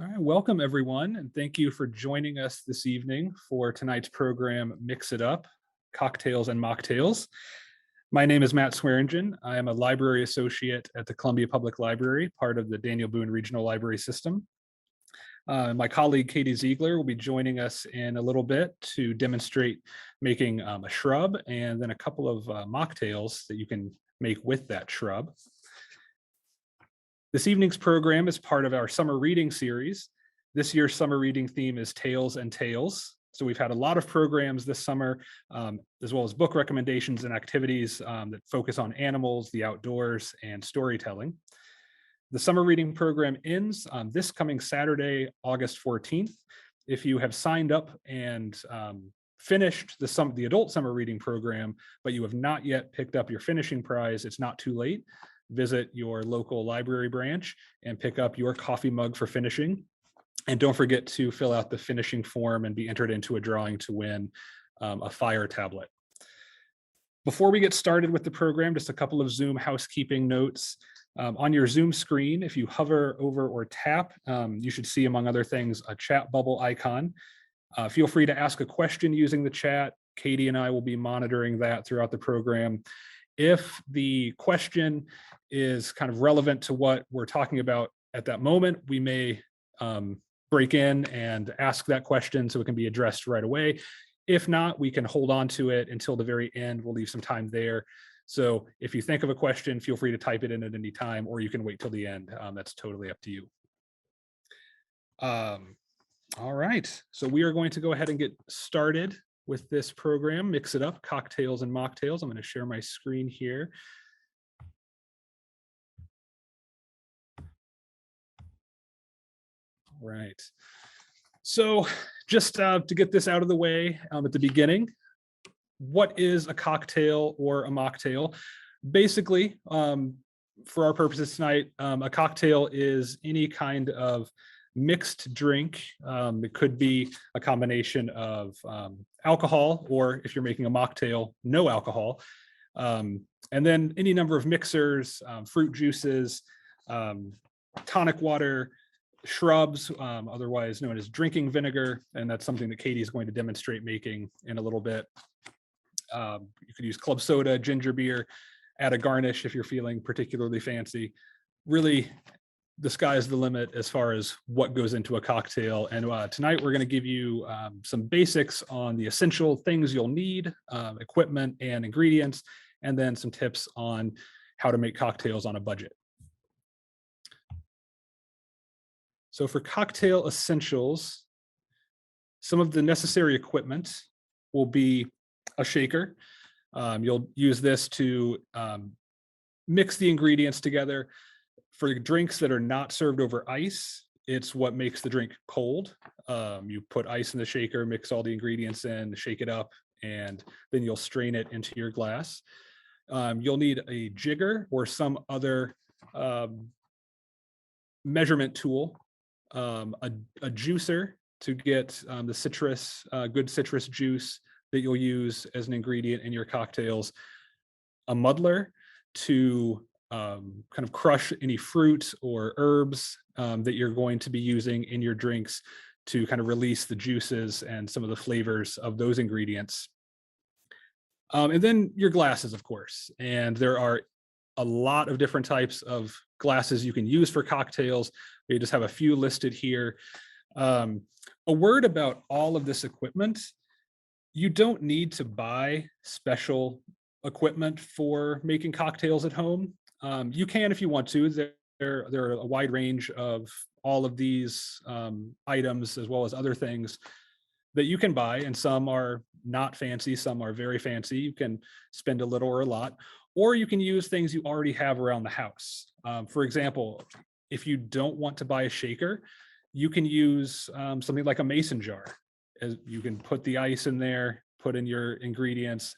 All right, welcome everyone, and thank you for joining us this evening for tonight's program, Mix It Up, Cocktails and Mocktails. My name is Matt Swearingen. I am a library associate at the Columbia Public Library, part of the Daniel Boone Regional Library System. My colleague Katie Ziegler will be joining us in a little bit to demonstrate making a shrub and then a couple of mocktails that you can make with that shrub. This evening's program is part of our summer reading series. This year's summer reading theme is Tales and Tales. So we've had a lot of programs this summer, as well as book recommendations and activities that focus on animals, the outdoors, and storytelling. The summer reading program ends this coming Saturday, August 14th. If you have signed up and finished the adult summer reading program, but you have not yet picked up your finishing prize, it's not too late. Visit your local library branch and pick up your coffee mug for finishing. And don't forget to fill out the finishing form and be entered into a drawing to win a fire tablet. Before we get started with the program, just a couple of Zoom housekeeping notes. On your Zoom screen, if you hover over or tap, you should see, among other things, a chat bubble icon. Feel free to ask a question using the chat. Katie and I will be monitoring that throughout the program. If the question is kind of relevant to what we're talking about at that moment, we may break in and ask that question so it can be addressed right away. If not, we can hold on to it until the very end. We'll leave some time there. So if you think of a question, feel free to type it in at any time, or you can wait till the end. That's totally up to you. All right, so we are going to go ahead and get started with this program, Mix It Up, Cocktails and Mocktails. I'm going to share my screen here. All right. So just to get this out of the way at the beginning, what is a cocktail or a mocktail? Basically, for our purposes tonight, a cocktail is any kind of mixed drink. It could be a combination of alcohol, or if you're making a mocktail, no alcohol. And then any number of mixers, fruit juices, tonic water, shrubs, otherwise known as drinking vinegar. And that's something that Katie is going to demonstrate making in a little bit. You could use club soda, ginger beer, add a garnish if you're feeling particularly fancy. Really, the sky's the limit as far as what goes into a cocktail. And tonight we're going to give you some basics on the essential things you'll need, equipment and ingredients, and then some tips on how to make cocktails on a budget. So for cocktail essentials, some of the necessary equipment will be a shaker. You'll use this to mix the ingredients together. For drinks that are not served over ice, it's what makes the drink cold. You put ice in the shaker, mix all the ingredients in, shake it up, and then you'll strain it into your glass. You'll need a jigger or some other measurement tool, a juicer to get the citrus, good citrus juice that you'll use as an ingredient in your cocktails, a muddler to kind of crush any fruit or herbs that you're going to be using in your drinks to kind of release the juices and some of the flavors of those ingredients. And then your glasses, of course. And there are a lot of different types of glasses you can use for cocktails. We just have a few listed here. A word about all of this equipment: you don't need to buy special equipment for making cocktails at home. You can if you want to. There are a wide range of all of these items, as well as other things that you can buy, and some are not fancy, some are very fancy. You can spend a little or a lot, or you can use things you already have around the house. For example, if you don't want to buy a shaker, you can use something like a mason jar. You can put the ice in there, put in your ingredients,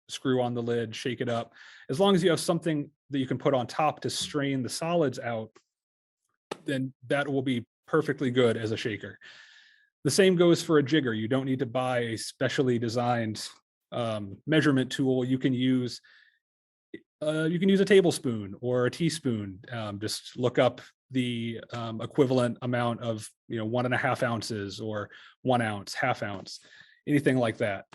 screw on the lid, shake it up. As long as you have something that you can put on top to strain the solids out, then that will be perfectly good as a shaker. The same goes for a jigger. You don't need to buy a specially designed measurement tool. You can use you can use a tablespoon or a teaspoon. Just look up the equivalent amount of 1.5 ounces or 1 ounce, half ounce, anything like that.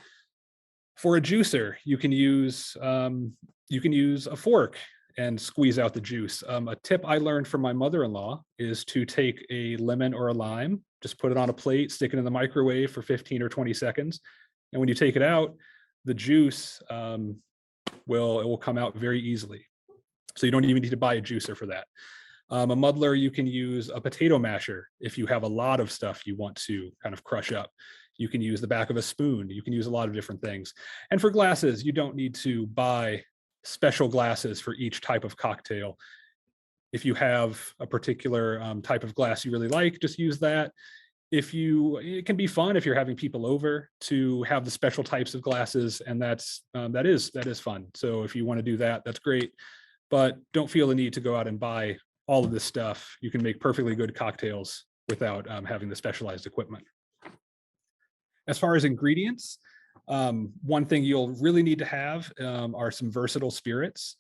For a juicer, you can use a fork and squeeze out the juice. A tip I learned from my mother-in-law is to take a lemon or a lime, just put it on a plate, stick it in the microwave for 15 or 20 seconds, and when you take it out, the juice will come out very easily. So you don't even need to buy a juicer for that. A muddler, you can use a potato masher if you have a lot of stuff you want to kind of crush up. You can use the back of a spoon. You can use a lot of different things. And for glasses, you don't need to buy special glasses for each type of cocktail. If you have a particular type of glass you really like, just use that. It can be fun if you're having people over to have the special types of glasses, and that is fun. So if you want to do that, that's great. But don't feel the need to go out and buy all of this stuff. You can make perfectly good cocktails without having the specialized equipment. As far as ingredients, one thing you'll really need to have are some versatile spirits.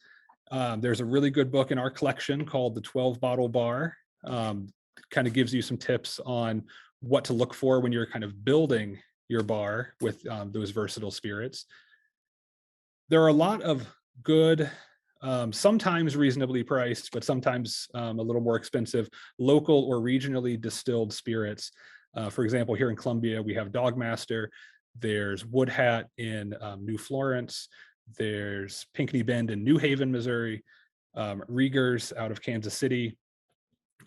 There's a really good book in our collection called The 12 Bottle Bar. Kind of gives you some tips on what to look for when you're kind of building your bar with those versatile spirits. There are a lot of good, sometimes reasonably priced, but sometimes a little more expensive, local or regionally distilled spirits. For example, here in Columbia, we have Dogmaster. There's Wood Hat in New Florence. There's Pinckney Bend in New Haven, Missouri. Rieger's out of Kansas City.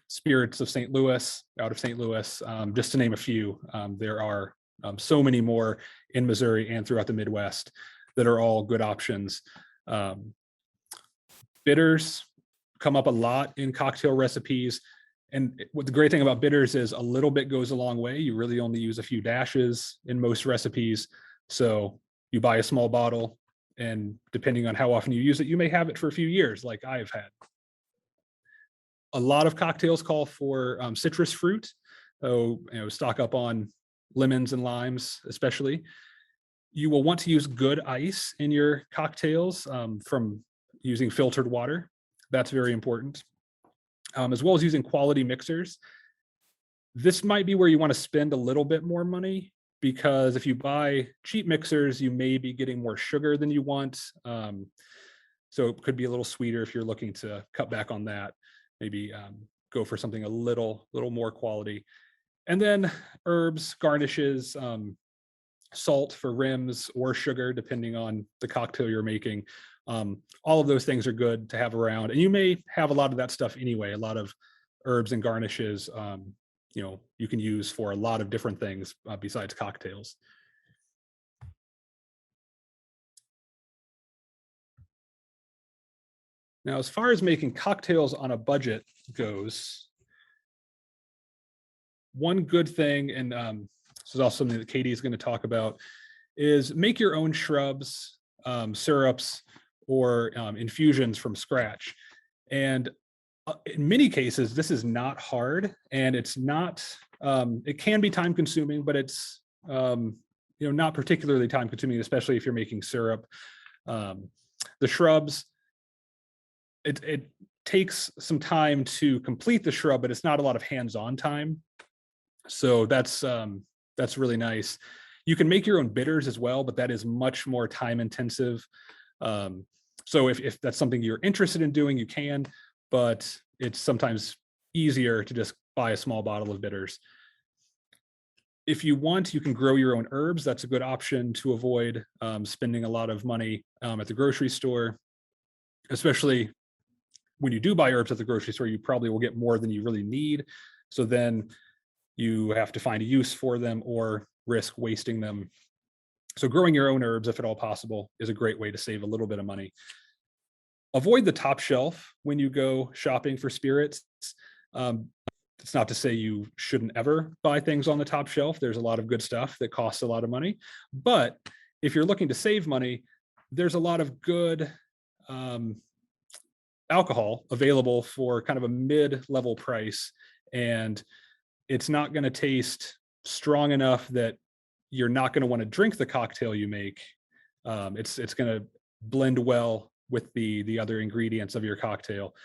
Spirits of St. Louis, out of St. Louis, just to name a few. There are so many more in Missouri and throughout the Midwest that are all good options. Bitters come up a lot in cocktail recipes. And what the great thing about bitters is a little bit goes a long way. You really only use a few dashes in most recipes. So you buy a small bottle, and depending on how often you use it, you may have it for a few years, like I've had. A lot of cocktails call for citrus fruit. So, stock up on lemons and limes, especially. You will want to use good ice in your cocktails from using filtered water. That's very important. As well as using quality mixers. This might be where you want to spend a little bit more money, because if you buy cheap mixers, you may be getting more sugar than you want. So it could be a little sweeter if you're looking to cut back on that. Maybe go for something a little more quality. And then herbs, garnishes, salt for rims, or sugar, depending on the cocktail you're making. All of those things are good to have around. And you may have a lot of that stuff anyway. A lot of herbs and garnishes, you can use for a lot of different things besides cocktails. Now, as far as making cocktails on a budget goes, one good thing, and this is also something that Katie is going to talk about, is make your own shrubs, syrups, or infusions from scratch. And in many cases, this is not hard, and it's not, it can be time consuming, but it's not particularly time consuming, especially if you're making syrup. The shrubs, it takes some time to complete the shrub, but it's not a lot of hands-on time. So that's really nice. You can make your own bitters as well, but that is much more time intensive. So if that's something you're interested in doing, you can, but it's sometimes easier to just buy a small bottle of bitters. If you want, you can grow your own herbs. That's a good option to avoid spending a lot of money at the grocery store, especially when you do buy herbs at the grocery store. You probably will get more than you really need. So then you have to find a use for them or risk wasting them. So growing your own herbs, if at all possible, is a great way to save a little bit of money. Avoid the top shelf when you go shopping for spirits. It's not to say you shouldn't ever buy things on the top shelf. There's a lot of good stuff that costs a lot of money. But if you're looking to save money, there's a lot of good alcohol available for kind of a mid-level price, and it's not going to taste strong enough that you're not going to want to drink the cocktail you make. It's going to blend well with the other ingredients of your cocktail.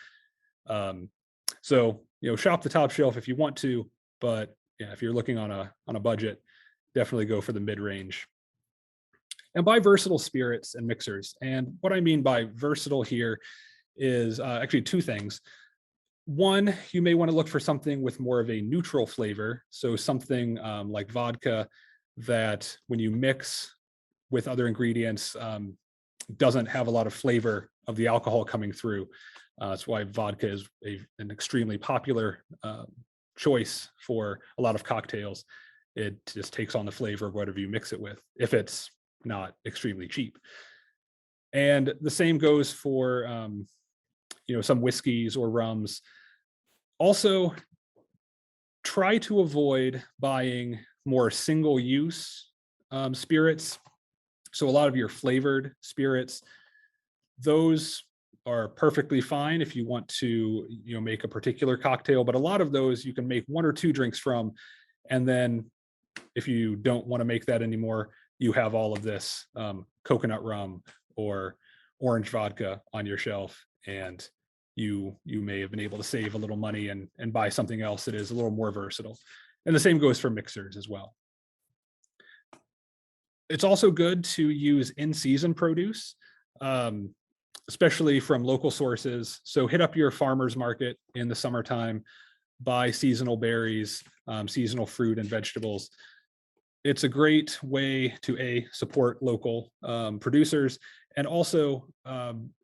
So, shop the top shelf if you want to, but yeah, if you're looking on a budget, definitely go for the mid-range. And buy versatile spirits and mixers. And what I mean by versatile here is actually two things. One, you may want to look for something with more of a neutral flavor. So something like vodka that when you mix with other ingredients doesn't have a lot of flavor of the alcohol coming through. That's why vodka is an extremely popular choice for a lot of cocktails. It just takes on the flavor of whatever you mix it with, if it's not extremely cheap. And the same goes for some whiskeys or rums. Also, try to avoid buying more single-use spirits. So a lot of your flavored spirits, those are perfectly fine if you want to make a particular cocktail, but a lot of those you can make one or two drinks from, and then if you don't want to make that anymore, you have all of this coconut rum or orange vodka on your shelf, and you may have been able to save a little money and buy something else that is a little more versatile. And the same goes for mixers as well. It's also good to use in-season produce, especially from local sources. So hit up your farmer's market in the summertime, buy seasonal berries, seasonal fruit and vegetables. It's a great way to support local producers, and also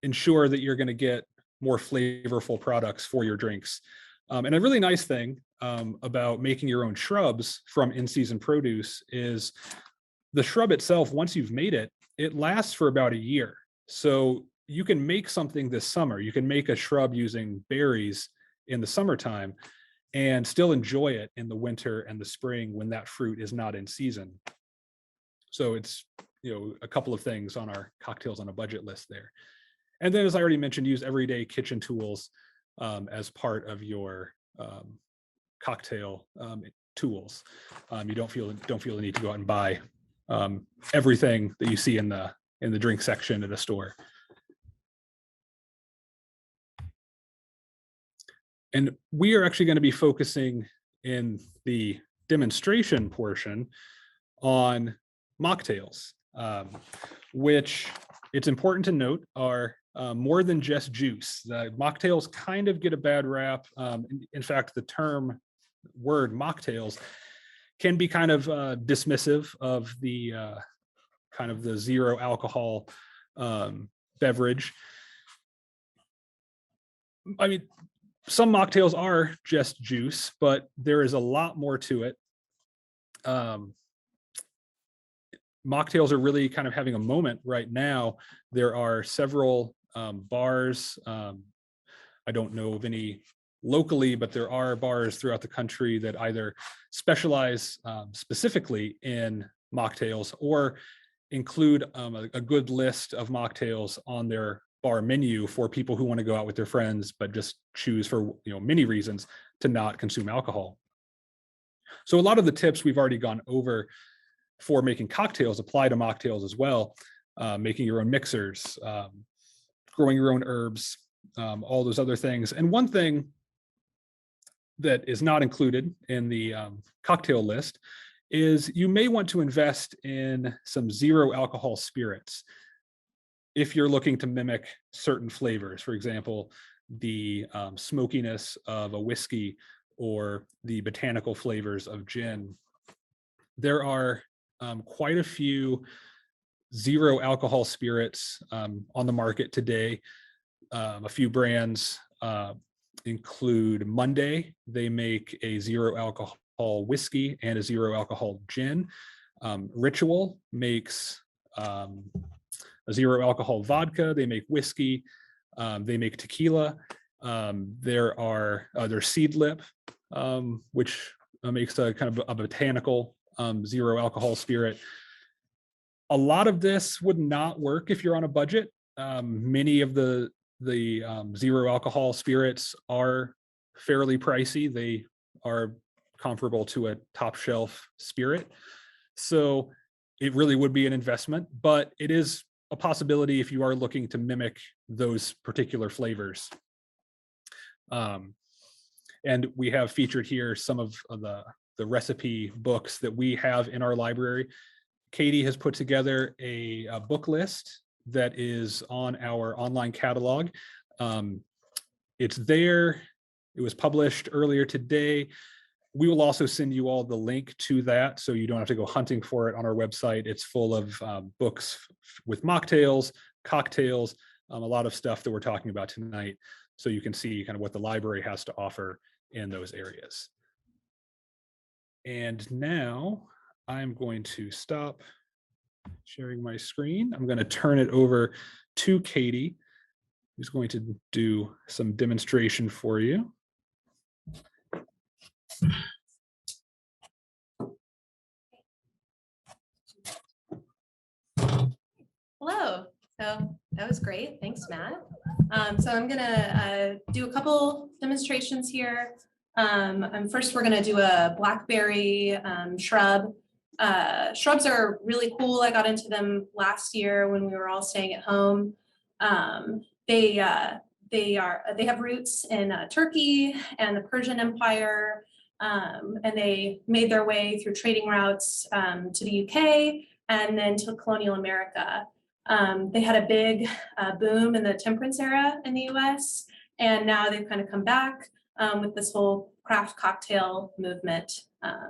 ensure that you're going to get more flavorful products for your drinks. And a really nice thing about making your own shrubs from in-season produce is the shrub itself, once you've made it, it lasts for about a year. So you can make something this summer. You can make a shrub using berries in the summertime and still enjoy it in the winter and the spring when that fruit is not in season. So it's a couple of things on our cocktails on a budget list there. And then, as I already mentioned, use everyday kitchen tools as part of your cocktail tools. You don't feel the need to go out and buy everything that you see in the drink section at a store. And we are actually going to be focusing in the demonstration portion on mocktails, which it's important to note are more than just juice. Mocktails kind of get a bad rap. In fact, the word mocktails can be kind of dismissive of the kind of the zero alcohol beverage. I mean, some mocktails are just juice, but there is a lot more to it. Mocktails are really kind of having a moment right now. There are several bars. I don't know of any locally, but there are bars throughout the country that either specialize specifically in mocktails or include a good list of mocktails on their bar menu for people who want to go out with their friends, but just choose for many reasons to not consume alcohol. So a lot of the tips we've already gone over for making cocktails apply to mocktails as well. Making your own mixers, growing your own herbs, all those other things. And one thing that is not included in the cocktail list is you may want to invest in some zero alcohol spirits if you're looking to mimic certain flavors. For example, the smokiness of a whiskey or the botanical flavors of gin. There are quite a few zero alcohol spirits on the market today. A few brands include Monday. They make a zero alcohol whiskey and a zero alcohol gin. Ritual makes a zero alcohol vodka. They make whiskey. They make tequila. There's Seed Lip, which makes a kind of a botanical zero alcohol spirit. A lot of this would not work if you're on a budget. Many of the zero alcohol spirits are fairly pricey. They are comparable to a top shelf spirit. So it really would be an investment, but it is a possibility if you are looking to mimic those particular flavors. And we have featured here some of the recipe books that we have in our library. Katie has put together a book list that is on our online catalog. It's there. It was published earlier today. We will also send you all the link to that, so you don't have to go hunting for it on our website. It's full of books with mocktails, cocktails, a lot of stuff that we're talking about tonight, so you can see kind of what the library has to offer in those areas. And now I'm going to stop sharing my screen. I'm going to turn it over to Katie, who's going to do some demonstration for you. Hello. So that was great. Thanks, Matt. So I'm gonna do a couple demonstrations here. First, we're gonna do a blackberry shrub. Shrubs are really cool. I got into them last year when we were all staying at home. They have roots in Turkey and the Persian Empire, and they made their way through trading routes to the UK and then to colonial America. They had a big boom in the temperance era in the US, and now they've kind of come back with this whole craft cocktail movement.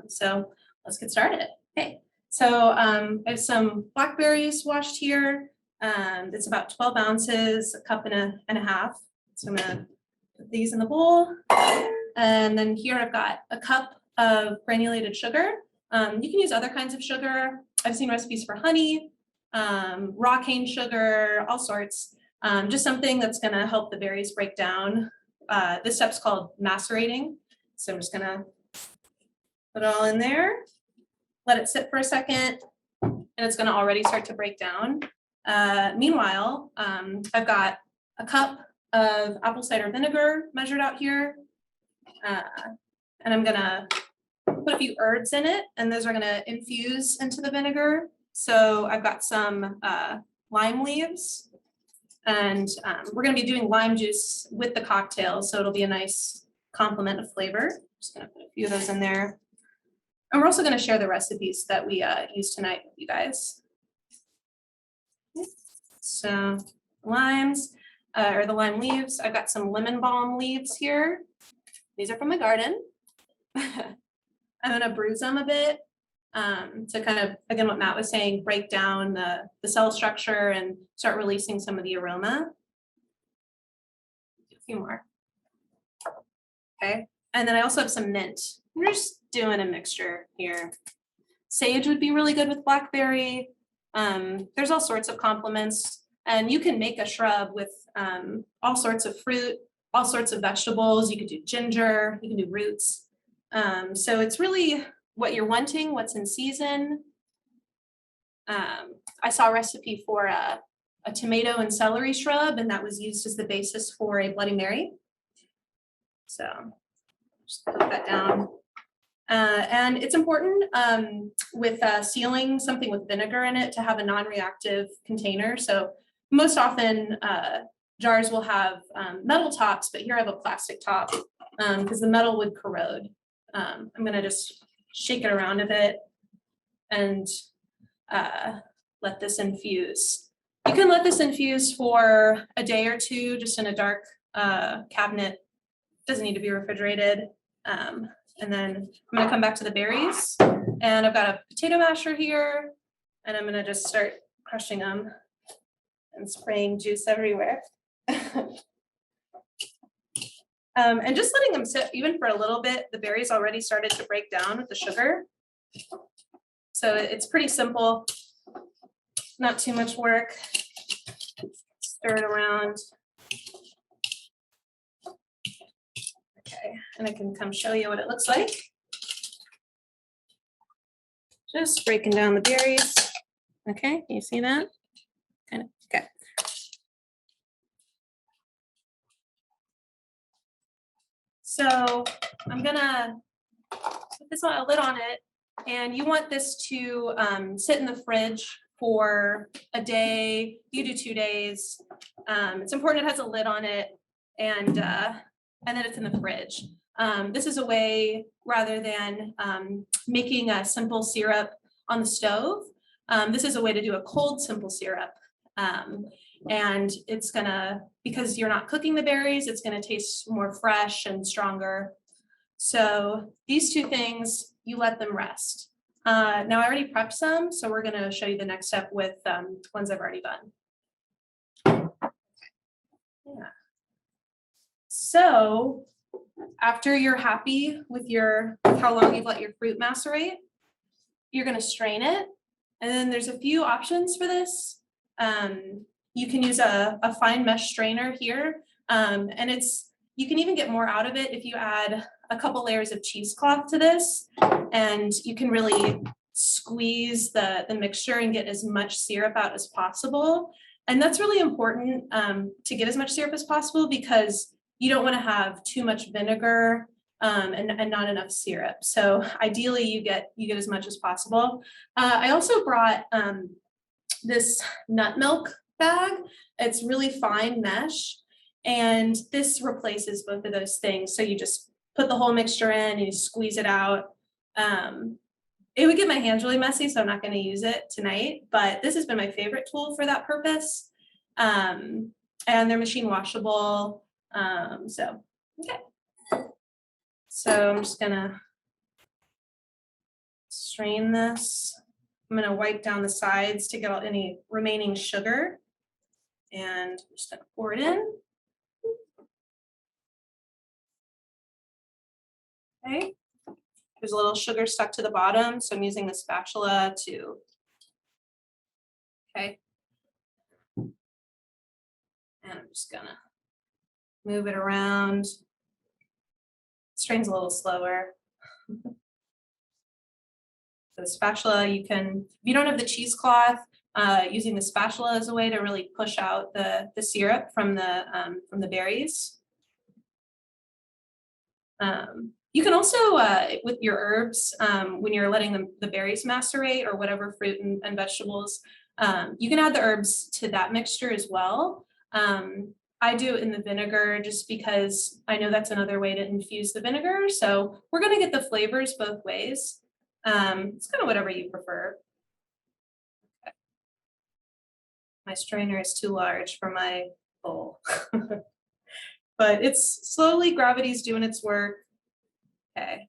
So let's get started. Okay, so I have some blackberries washed here. It's about 12 ounces, a cup and a half. So I'm gonna put these in the bowl. And then here I've got a cup of granulated sugar. You can use other kinds of sugar. I've seen recipes for honey, raw cane sugar, all sorts. Just something that's gonna help the berries break down. This step's called macerating. So I'm just gonna put it all in there, let it sit for a second, and it's gonna already start to break down. Meanwhile, I've got a cup of apple cider vinegar measured out here. And I'm gonna put a few herbs in it, and those are gonna infuse into the vinegar. So I've got some lime leaves, and we're gonna be doing lime juice with the cocktail, so it'll be a nice complement of flavor. Just gonna put a few of those in there. And we're also gonna share the recipes that we use tonight with you guys. So limes, or the lime leaves. I've got some lemon balm leaves here. These are from my garden. I'm gonna bruise them a bit to kind of, again, what Matt was saying, break down the cell structure and start releasing some of the aroma. A few more. Okay, and then I also have some mint. I'm just doing a mixture here. Sage would be really good with blackberry. There's all sorts of complements, and you can make a shrub with all sorts of fruit, all sorts of vegetables. You could do ginger, you can do roots. So it's really what you're wanting, what's in season. I saw a recipe for a tomato and celery shrub, and that was used as the basis for a Bloody Mary. So just put that down. And it's important with sealing something with vinegar in it to have a non-reactive container. So most often jars will have metal tops, but here I have a plastic top because the metal would corrode. I'm gonna just shake it around a bit and let this infuse. You can let this infuse for a day or two, just in a dark cabinet. Doesn't need to be refrigerated. And then I'm gonna come back to the berries, and I've got a potato masher here, and I'm gonna just start crushing them and spraying juice everywhere. And just letting them sit even for a little bit. The berries already started to break down with the sugar. So it's pretty simple, not too much work. Stir it around. Okay, and I can come show you what it looks like. Just breaking down the berries. Okay, can you see that? Kind of, okay. So I'm gonna put this on a lid on it, and you want this to sit in the fridge for a day. You do 2 days. It's important it has a lid on it, and then it's in the fridge. This is a way, rather than making a simple syrup on the stove, this is a way to do a cold simple syrup. And it's gonna, because you're not cooking the berries, it's gonna taste more fresh and stronger. So these two things, you let them rest. Now I already prepped some, so we're gonna show you the next step with ones I've already done. Yeah. So after you're happy with how long you've let your fruit macerate, you're gonna strain it. And then there's a few options for this. You can use a fine mesh strainer here. And you can even get more out of it if you add a couple layers of cheesecloth to this, and you can really squeeze the mixture and get as much syrup out as possible. And that's really important to get as much syrup as possible, because you don't want to have too much vinegar and not enough syrup. So ideally you get as much as possible. I also brought this nut milk bag. It's really fine mesh, and this replaces both of those things. So you just put the whole mixture in and you squeeze it out. It would get my hands really messy, so I'm not going to use it tonight, but this has been my favorite tool for that purpose. And they're machine washable. Okay. So I'm just gonna strain this. I'm gonna wipe down the sides to get out any remaining sugar, and I'm just gonna pour it in. Okay. There's a little sugar stuck to the bottom, so I'm using the spatula to, okay. And I'm just gonna move it around. Strains a little slower. The spatula, if you don't have the cheesecloth, using the spatula is a way to really push out the syrup from the berries. You can also, with your herbs, when you're letting the berries macerate, or whatever fruit and vegetables, you can add the herbs to that mixture as well. I do it in the vinegar just because I know that's another way to infuse the vinegar. So we're going to get the flavors both ways. It's kind of whatever you prefer. Okay. My strainer is too large for my bowl, but it's slowly, gravity's doing its work. Okay.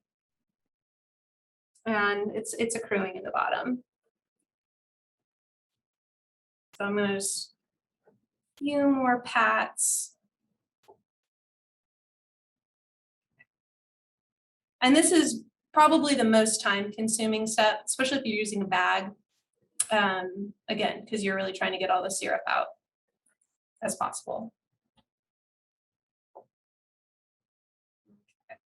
And it's accruing in the bottom. So I'm gonna just few more pats. And this is probably the most time consuming step, especially if you're using a bag. Again, because you're really trying to get all the syrup out as possible. Okay.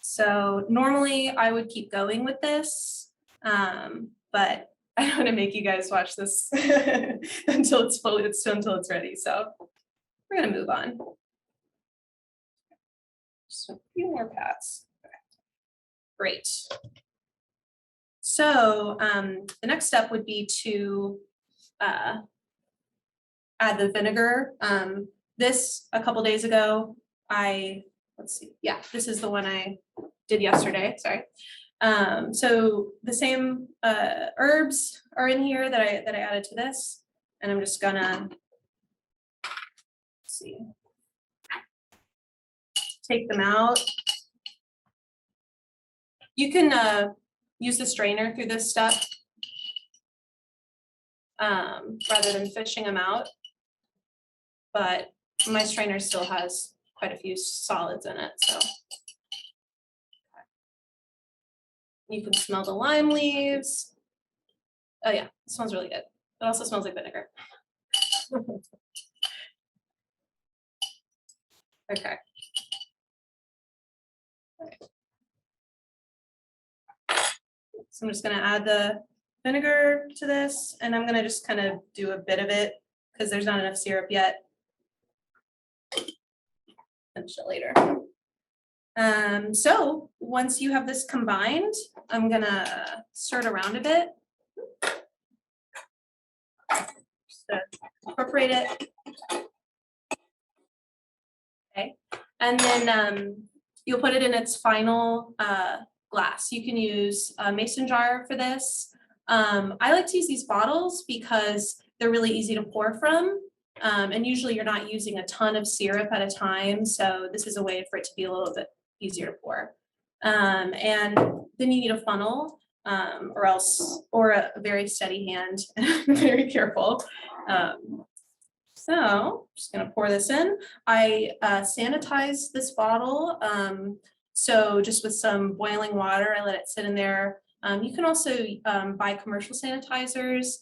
So normally I would keep going with this, but I don't want to make you guys watch this until it's ready. So we're gonna move on. Just a few more pats. Okay. Great. So the next step would be to add the vinegar. This a couple days ago, let's see, yeah, this is the one I did yesterday, sorry. So the same herbs are in here that I added to this, and I'm just gonna, let's see, take them out. You can use the strainer through this step rather than fishing them out, but my strainer still has quite a few solids in it, so. You can smell the lime leaves. Oh yeah, it smells really good. It also smells like vinegar. Okay. So I'm just gonna add the vinegar to this, and I'm gonna just kind of do a bit of it because there's not enough syrup yet. Finish it later. So once you have this combined, I'm gonna stir it around a bit. incorporate it. Okay, and then you'll put it in its final glass. You can use a mason jar for this. I like to use these bottles because they're really easy to pour from. And usually you're not using a ton of syrup at a time. So this is a way for it to be a little bit easier to pour. And then you need a funnel or a very steady hand, very careful. So I'm just gonna pour this in. I sanitize this bottle. So just with some boiling water, I let it sit in there. You can also buy commercial sanitizers.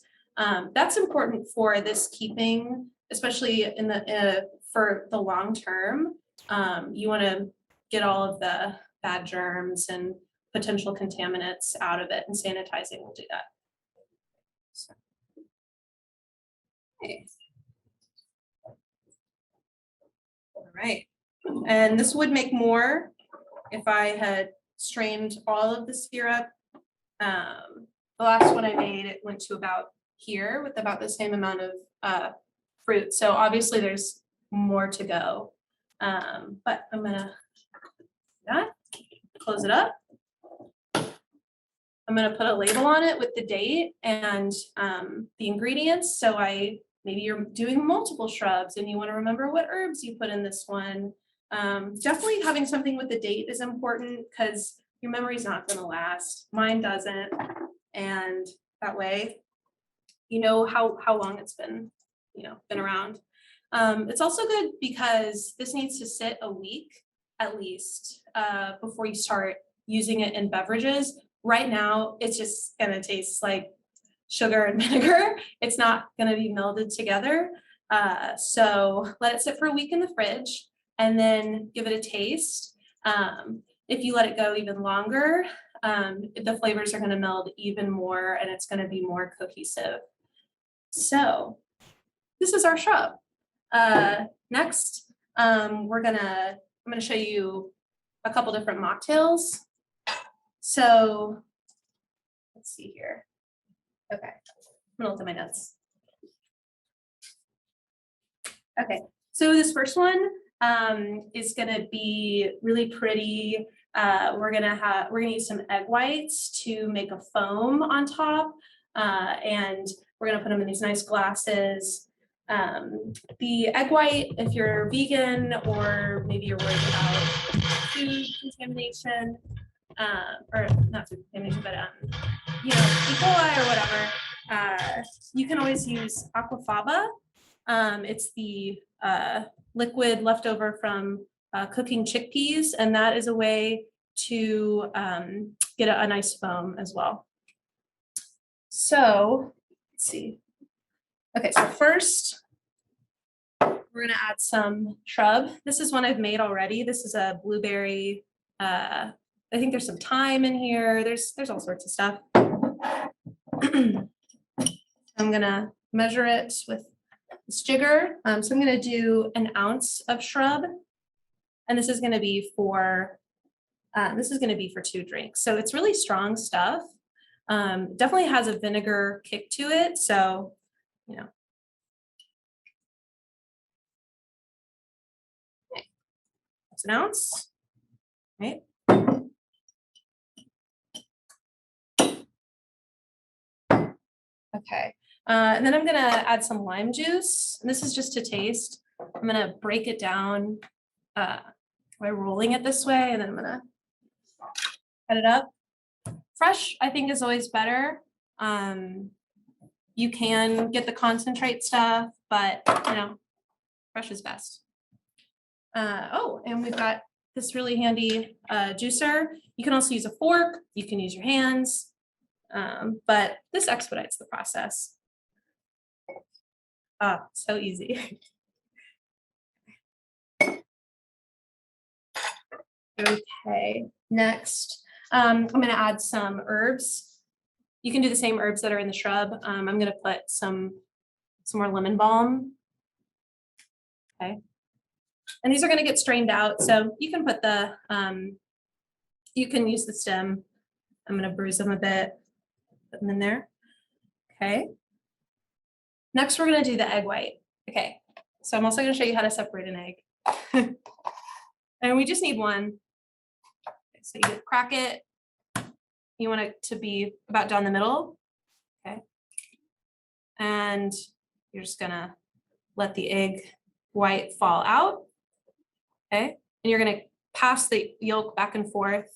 That's important for this keeping, especially in the for the long term. You want to get all of the bad germs and potential contaminants out of it, and sanitizing will do that. So, okay. All right, and this would make more if I had strained all of the syrup. The last one I made, it went to about here with about the same amount of fruit. So obviously there's more to go. But I'm gonna close it up. I'm gonna put a label on it with the date and the ingredients. So maybe you're doing multiple shrubs and you want to remember what herbs you put in this one. Definitely having something with the date is important because your memory's not going to last. Mine doesn't. And that way, you know how long it's been around. It's also good because this needs to sit a week at least before you start using it in beverages. Right now, it's just going to taste like sugar and vinegar. It's not going to be melded together. So let it sit for a week in the fridge and then give it a taste. If you let it go even longer, the flavors are going to meld even more and it's going to be more cohesive. So this is our shrub. Next, I'm going to show you a couple different mocktails. So let's see here. Okay, I'm gonna look at my notes. Okay, so this first one is gonna be really pretty. We're gonna use some egg whites to make a foam on top, and we're gonna put them in these nice glasses. The egg white, if you're vegan or maybe you're worried about food contamination, or not food contamination, but E. coli or whatever, you can always use aquafaba. It's the liquid left over from cooking chickpeas, and that is a way to get a nice foam as well. So let's see. Okay, so first we're gonna add some shrub. This is one I've made already. This is a blueberry. I think there's some thyme in here. There's all sorts of stuff. I'm gonna measure it with this jigger. So I'm gonna do an ounce of shrub, and this is gonna be for 2 drinks. So it's really strong stuff. Definitely has a vinegar kick to it. So, that's an ounce, right? Okay, and then I'm gonna add some lime juice. And this is just to taste. I'm gonna break it down by rolling it this way, and then I'm gonna cut it up. Fresh, I think, is always better. You can get the concentrate stuff, but fresh is best. Oh, and we've got this really handy juicer. You can also use a fork. You can use your hands. But this expedites the process. So easy. Okay, next, I'm gonna add some herbs. You can do the same herbs that are in the shrub. I'm gonna put some more lemon balm. Okay, and these are gonna get strained out, so you can put you can use the stem. I'm gonna bruise them a bit. Put them in there. Okay. Next, we're gonna do the egg white. Okay, so I'm also gonna show you how to separate an egg. And we just need one. So you crack it. You want it to be about down the middle. Okay. And you're just gonna let the egg white fall out. Okay. And you're gonna pass the yolk back and forth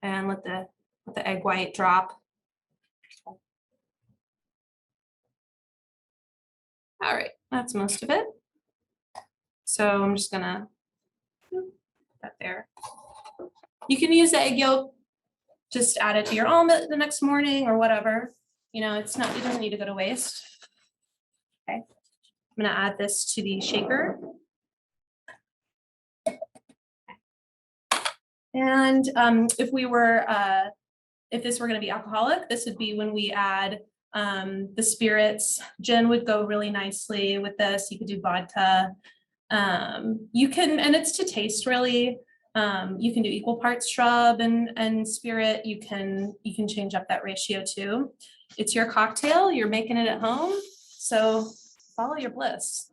and let the egg white drop. All right, that's most of it. So I'm just gonna put that there. You can use the egg yolk, just add it to your omelet the next morning or whatever. You know, it doesn't need to go to waste. Okay, I'm gonna add this to the shaker. And if this were gonna be alcoholic, this would be when we add the spirits. Gin would go really nicely with this. You could do vodka. You can, and it's to taste really. You can do equal parts shrub and spirit. You can change up that ratio too. It's your cocktail. You're making it at home, so follow your bliss.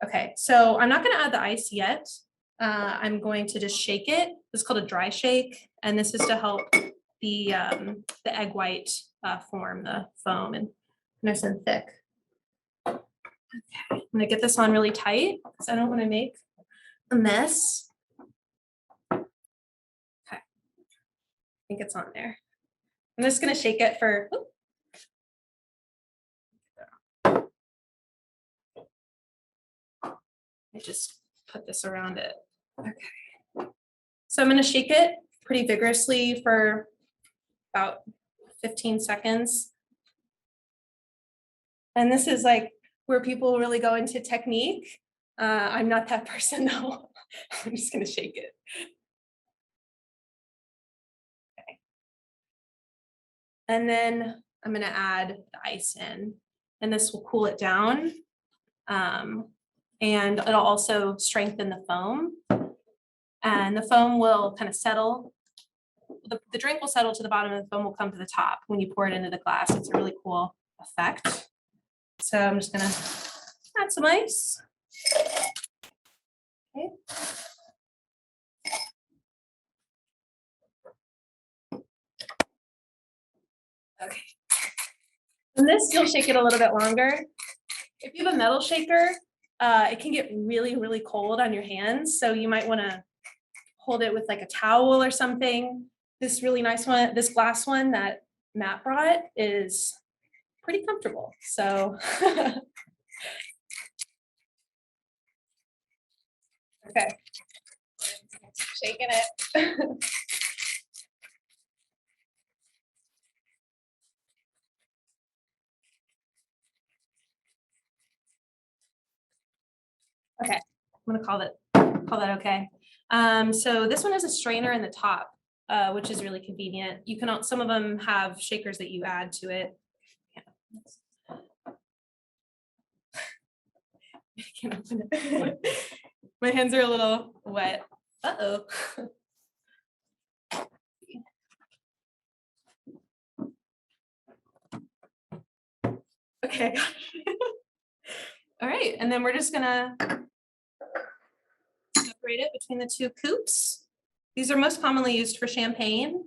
Okay, so I'm not going to add the ice yet. I'm going to just shake it. This is called a dry shake, and this is to help the egg white form the foam and nice and thick. Okay, I'm gonna get this on really tight because I don't want to make a mess. Okay, I think it's on there. I'm just gonna shake it for. I just put this around it. Okay, so I'm gonna shake it pretty vigorously for about 15 seconds. And this is like where people really go into technique. I'm not that person though. I'm just gonna shake it. Okay. And then I'm gonna add the ice in, and this will cool it down. And it'll also strengthen the foam. And the foam will kind of settle. The drink will settle to the bottom and the foam will come to the top when you pour it into the glass. It's a really cool effect. So I'm just gonna add some ice. Okay. Okay. And this, you'll shake it a little bit longer. If you have a metal shaker, it can get really, really cold on your hands. So you might want to hold it with like a towel or something. This really nice one, this glass one that Matt brought is pretty comfortable. So okay, shaking it. Okay, I'm gonna call that okay. So this one has a strainer in the top, which is really convenient. You can, some of them have shakers that you add to it. I can't open it. My hands are a little wet. Uh-oh. Okay. All right, and then we're just gonna separate it between the two coupes. These are most commonly used for champagne.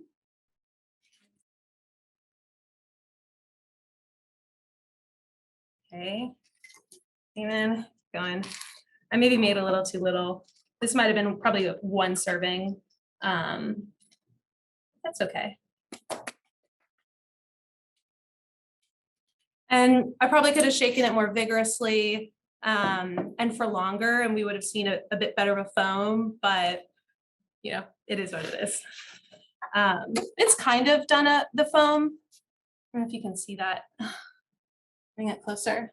Okay, and then going. I maybe made a little too little. This might have been probably one serving. That's okay. And I probably could have shaken it more vigorously and for longer, and we would have seen a bit better of a foam, but you know, it is what it is. It's kind of done the foam. I don't know if you can see that. Bring it closer.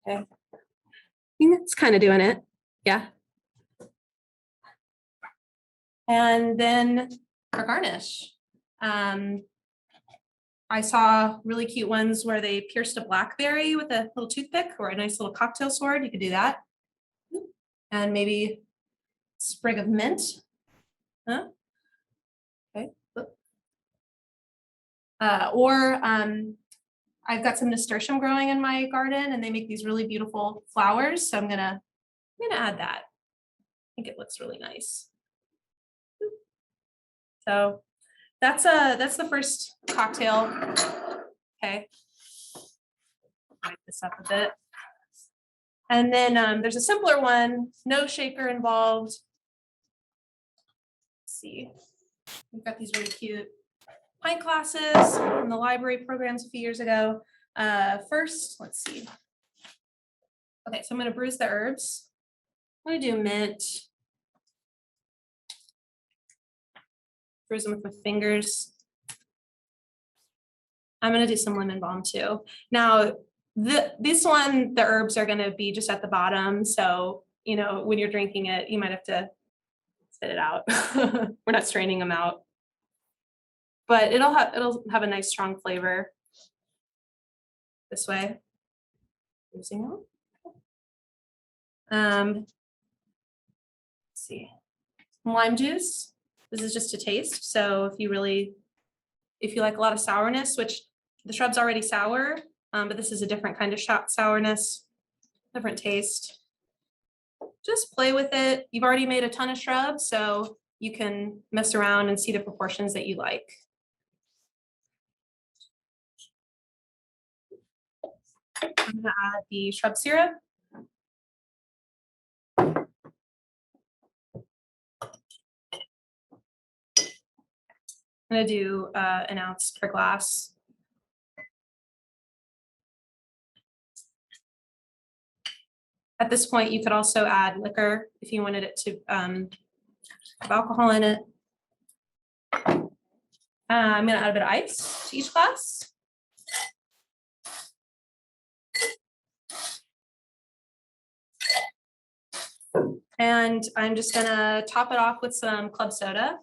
Okay. It's kind of doing it. Yeah. And then for garnish, I saw really cute ones where they pierced a blackberry with a little toothpick or a nice little cocktail sword. You could do that. And maybe a sprig of mint. Huh? Okay. I've got some nasturtium growing in my garden and they make these really beautiful flowers. So I'm gonna add that. I think it looks really nice. So that's the first cocktail. Okay. Wipe this up a bit. And then there's a simpler one, no shaker involved. Let's see. We've got these really cute pint glasses from the library programs a few years ago. First, let's see. Okay, so I'm gonna bruise the herbs. I'm gonna do mint. Bruise them with my fingers. I'm gonna do some lemon balm too. Now, this one, the herbs are gonna be just at the bottom. So, you know, when you're drinking it, you might have to spit it out. We're not straining them out. But it'll have a nice strong flavor this way. Using it. Let's see. Lime juice. This is just a taste. So if you like a lot of sourness, which the shrub's already sour, but this is a different kind of sourness, different taste. Just play with it. You've already made a ton of shrubs, so you can mess around and see the proportions that you like. I'm gonna add the shrub syrup. I'm gonna do an ounce per glass. At this point, you could also add liquor if you wanted it to have alcohol in it. I'm gonna add a bit of ice to each glass. And I'm just gonna top it off with some club soda.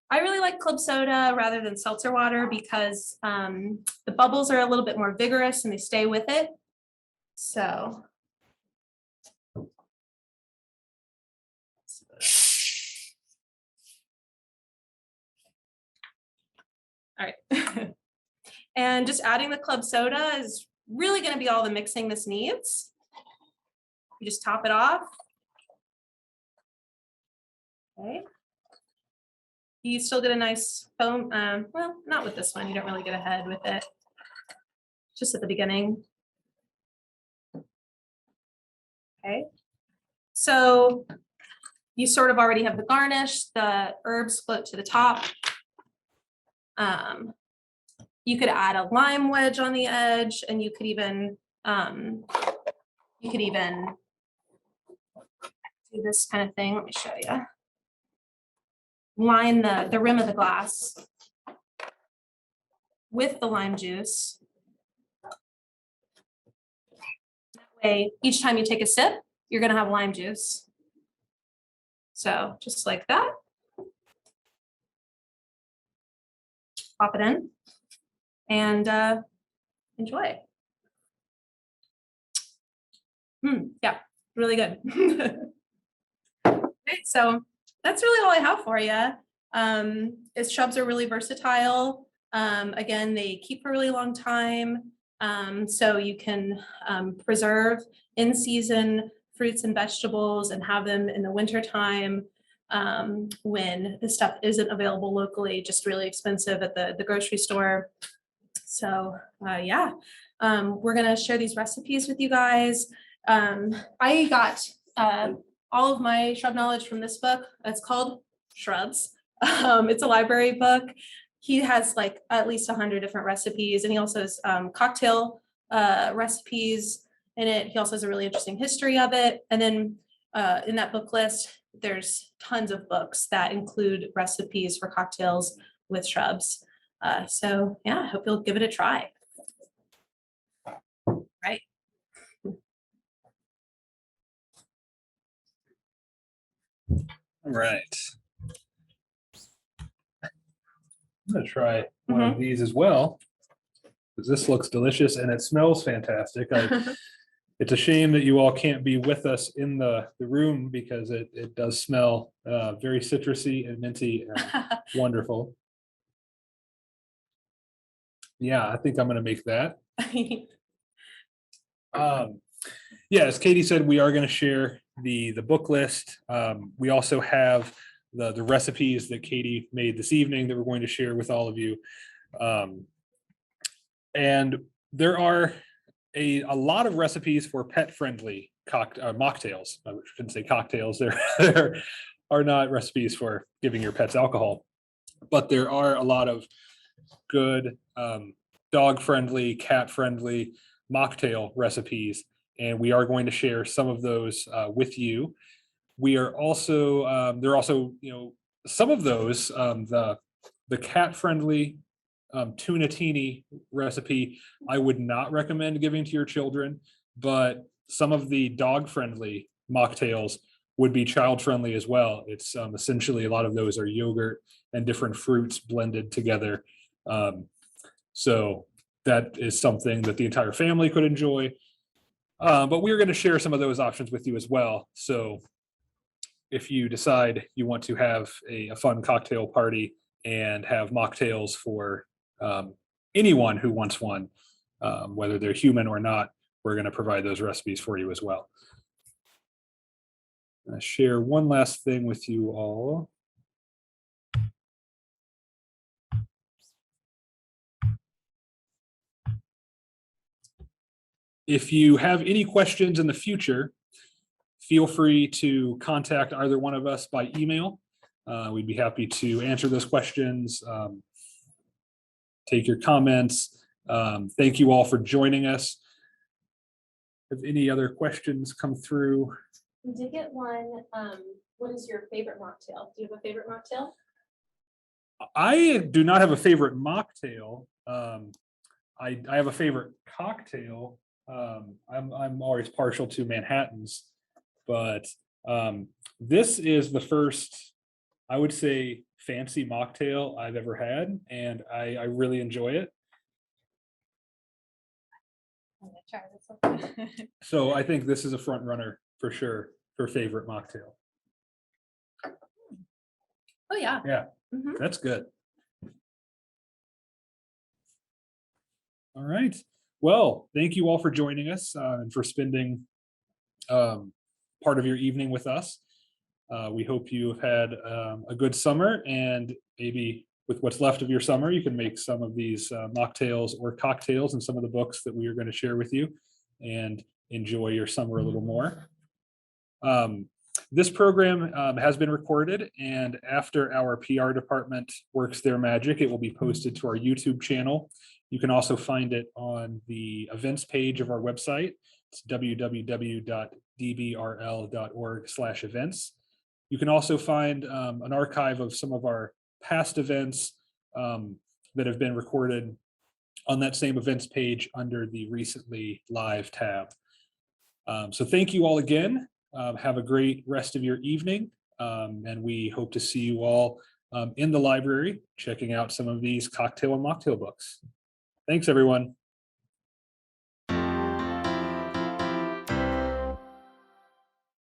I really like club soda rather than seltzer water because the bubbles are a little bit more vigorous and they stay with it. So. All right. And just adding the club soda is really going to be all the mixing this needs. You just top it off. Okay. You still get a nice foam. Well, not with this one. You don't really get ahead with it. Just at the beginning. Okay. So you sort of already have the garnish. The herbs float to the top. You could add a lime wedge on the edge, and you could even do this kind of thing. Let me show you. Line the rim of the glass with the lime juice. That way, each time you take a sip, you're going to have lime juice. So just like that. Pop it in and enjoy. Yeah, really good. Okay, so that's really all I have for you. Shrubs are really versatile. Again, they keep for a really long time. So you can preserve in season fruits and vegetables and have them in the winter time when the stuff isn't available locally, just really expensive at the grocery store. So yeah, we're gonna share these recipes with you guys. I got all of my shrub knowledge from this book. It's called Shrubs. It's a library book. He has like at least 100 different recipes, and he also has cocktail recipes in it. He also has a really interesting history of it. And then in that book list, there's tons of books that include recipes for cocktails with shrubs. So yeah, I hope you'll give it a try. Right. All right. I'm gonna try one of these as well, because this looks delicious and it smells fantastic. It's a shame that you all can't be with us in the room because it does smell very citrusy and minty and wonderful. Yeah, I think I'm going to make that. Yeah, as Katie said, we are going to share the book list. We also have the recipes that Katie made this evening that we're going to share with all of you. And there are a lot of recipes for pet-friendly mocktails. I shouldn't say cocktails. There are not recipes for giving your pets alcohol, but there are a lot of good dog-friendly, cat-friendly mocktail recipes, and we are going to share some of those with you. We are also there are also, you know, some of those the cat-friendly tunatini recipe I would not recommend giving to your children, but some of the dog-friendly mocktails would be child-friendly as well. It's essentially a lot of those are yogurt and different fruits blended together. So that is something that the entire family could enjoy. But we're going to share some of those options with you as well. So if you decide you want to have a fun cocktail party and have mocktails for anyone who wants one, whether they're human or not, we're going to provide those recipes for you as well. I'll share one last thing with you all. If you have any questions in the future, feel free to contact either one of us by email. We'd be happy to answer those questions, take your comments. Thank you all for joining us. Have any other questions come through? We did get one. What is your favorite mocktail? Do you have a favorite mocktail? I do not have a favorite mocktail. I have a favorite cocktail. I'm always partial to Manhattans, but this is the first, I would say, fancy mocktail I've ever had, and I really enjoy it. I'm gonna try this one. So I think this is a front runner for sure for favorite mocktail. Oh yeah. Yeah, Mhm. that's good. All right. Well, thank you all for joining us and for spending part of your evening with us. We hope you have had a good summer, and maybe with what's left of your summer, you can make some of these mocktails or cocktails and some of the books that we are going to share with you and enjoy your summer a little more. This program has been recorded, and after our PR department works their magic, it will be posted to our YouTube channel. You can also find it on the events page of our website. It's www.dbrl.org/events. You can also find an archive of some of our past events that have been recorded on that same events page under the recently live tab. So thank you all again. Have a great rest of your evening. And we hope to see you all in the library checking out some of these cocktail and mocktail books. Thanks, everyone.